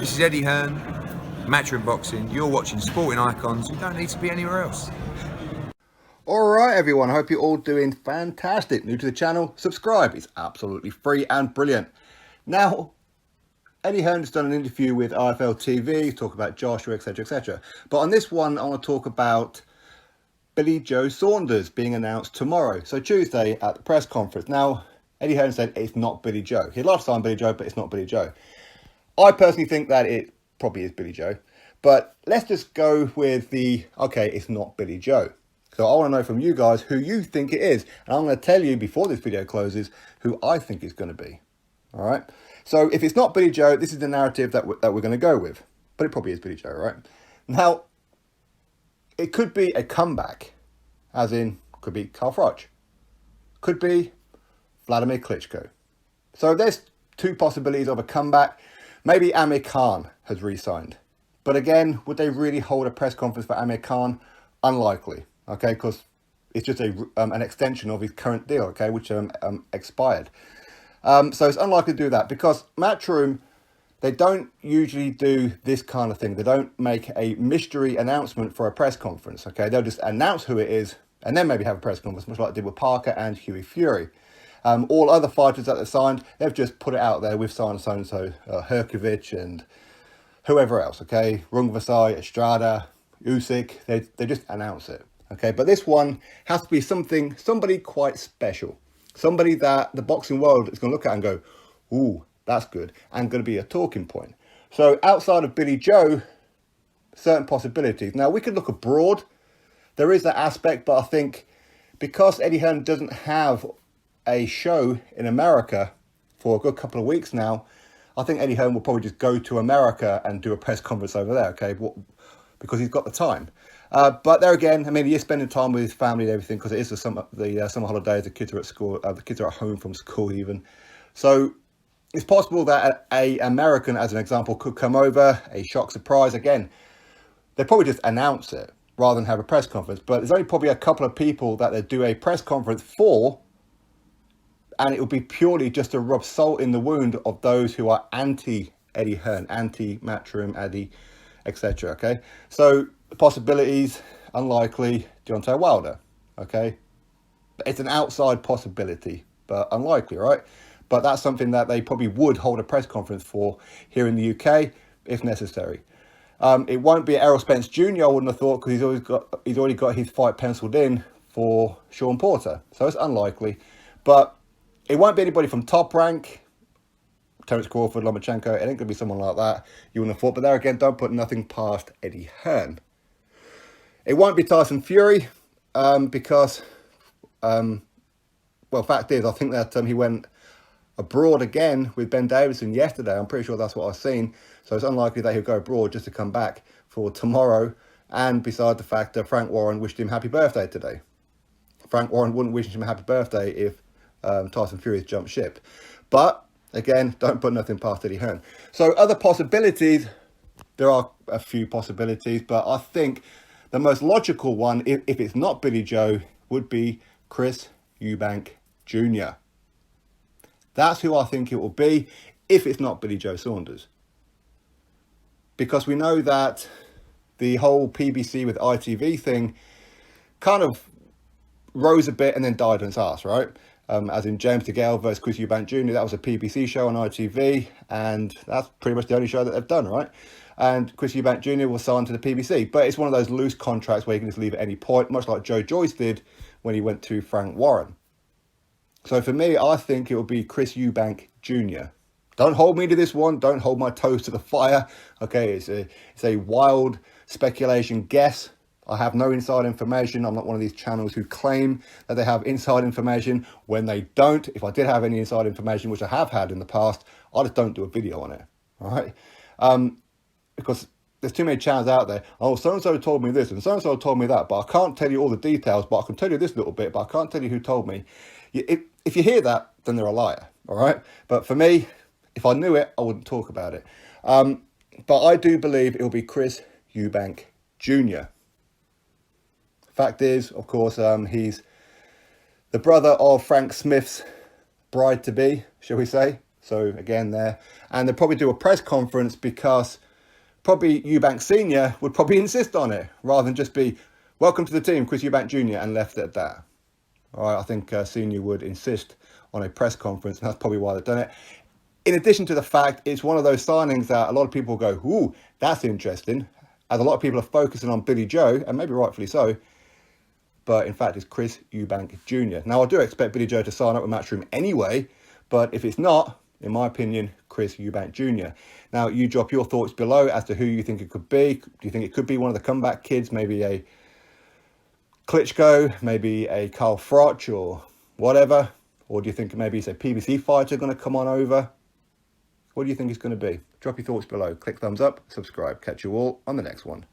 This is Eddie Hearn, Matchroom Boxing. You're watching Sporting Icons. You don't need to be anywhere else. Alright everyone, I hope you're all doing fantastic. New to the channel, subscribe. It's absolutely free and brilliant. Now, Eddie Hearn has done an interview with IFL TV, talk about Joshua, etc, etc. But on this one, I want to talk about Billy Joe Saunders being announced tomorrow. So Tuesday at the press conference. Now, Eddie Hearn said it's not Billy Joe. He'd love to sign Billy Joe, but it's not Billy Joe. I personally think that it probably is Billy Joe. But let's just go with the, okay, it's not Billy Joe. So I want to know from you guys who you think it is. And I'm going to tell you before this video closes who I think it's going to be. All right. So if it's not Billy Joe, this is the narrative that we're going to go with. But it probably is Billy Joe, right? Now, it could be a comeback. As in, could be Carl Froch. Could be Vladimir Klitschko. So there's two possibilities of a comeback. Maybe Amir Khan has re-signed. But again, would they really hold a press conference for Amir Khan? Unlikely, okay, because it's just an extension of his current deal, okay, which expired. So it's unlikely to do that because Matchroom, they don't usually do this kind of thing. They don't make a mystery announcement for a press conference, okay? They'll just announce who it is and then maybe have a press conference, much like they did with Parker and Hughie Fury. All other fighters that they signed, they've just put it out there. We've signed so-and-so, Herkovich and whoever else, okay? Rungvisai, Estrada, Usyk, they just announce it, okay? But this one has to be somebody quite special. Somebody that the boxing world is going to look at and go, ooh, that's good, and going to be a talking point. So outside of Billy Joe, certain possibilities. Now, we could look abroad. There is that aspect, but I think because Eddie Hearn doesn't have a show in America for a good couple of weeks now, I think Eddie Hearn will probably just go to America and do a press conference over there, okay, because he's got the time. But there again, I mean, he is spending time with his family and everything because it is the summer holidays, the kids are at school, the kids are at home from school even. So it's possible that a American, as an example, could come over, a shock surprise. Again, they probably just announce it rather than have a press conference. But there's only probably a couple of people that they do a press conference for, and it will be purely just to rub salt in the wound of those who are anti-Eddie Hearn, anti-Matchroom, Eddie, etc. Okay, so possibilities, unlikely, Deontay Wilder. Okay, it's an outside possibility, but unlikely, right? But that's something that they probably would hold a press conference for here in the UK if necessary. It won't be Errol Spence Jr. I wouldn't have thought, because he's already got his fight penciled in for Sean Porter, so it's unlikely. But it won't be anybody from Top Rank, Terence Crawford, Lomachenko. It ain't going to be someone like that, you wouldn't have thought. But there again, don't put nothing past Eddie Hearn. It won't be Tyson Fury because, well, fact is, I think that he went abroad again with Ben Davison yesterday. I'm pretty sure that's what I've seen. So it's unlikely that he'll go abroad just to come back for tomorrow. And beside the fact that Frank Warren wished him happy birthday today. Frank Warren wouldn't wish him a happy birthday if Tyson Fury's jumped ship. But again, don't put nothing past Eddie Hearn. So other possibilities, there are a few possibilities, but I think the most logical one, if it's not Billy Joe, would be Chris Eubank Jr. That's who I think it will be if it's not Billy Joe Saunders. Because we know that the whole PBC with ITV thing kind of rose a bit and then died on its ass, right? As in James DeGale versus Chris Eubank Jr., that was a PBC show on ITV, and that's pretty much the only show that they've done, right? And Chris Eubank Jr. was signed to the PBC, but it's one of those loose contracts where you can just leave at any point, much like Joe Joyce did when he went to Frank Warren. So for me, I think it will be Chris Eubank Jr. Don't hold me to this one. Don't hold my toes to the fire. Okay, it's a wild speculation guess. I have no inside information. I'm not one of these channels who claim that they have inside information when they don't. If I did have any inside information, which I have had in the past, I just don't do a video on it. All right, because there's too many channels out there. Oh, so-and-so told me this and so-and-so told me that, but I can't tell you all the details, but I can tell you this little bit, but I can't tell you who told me. If you hear that, then they're a liar, all right? But for me, if I knew it, I wouldn't talk about it. But I do believe it will be Chris Eubank Jr. Fact is, of course, he's the brother of Frank Smith's bride-to-be, shall we say. So again there, and they'll probably do a press conference because probably Eubank Senior would probably insist on it rather than just be welcome to the team, Chris Eubank Jr. and left it at that. All right, I think Senior would insist on a press conference, and that's probably why they've done it. In addition to the fact, it's one of those signings that a lot of people go, ooh, that's interesting, as a lot of people are focusing on Billy Joe, and maybe rightfully so, but in fact it's Chris Eubank Jr. Now, I do expect Billy Joe to sign up with Matchroom anyway, but if it's not, in my opinion, Chris Eubank Jr. Now, you drop your thoughts below as to who you think it could be. Do you think it could be one of the comeback kids, maybe a Klitschko, maybe a Carl Froch or whatever? Or do you think maybe it's a PBC fighter going to come on over? What do you think it's going to be? Drop your thoughts below. Click thumbs up, subscribe. Catch you all on the next one.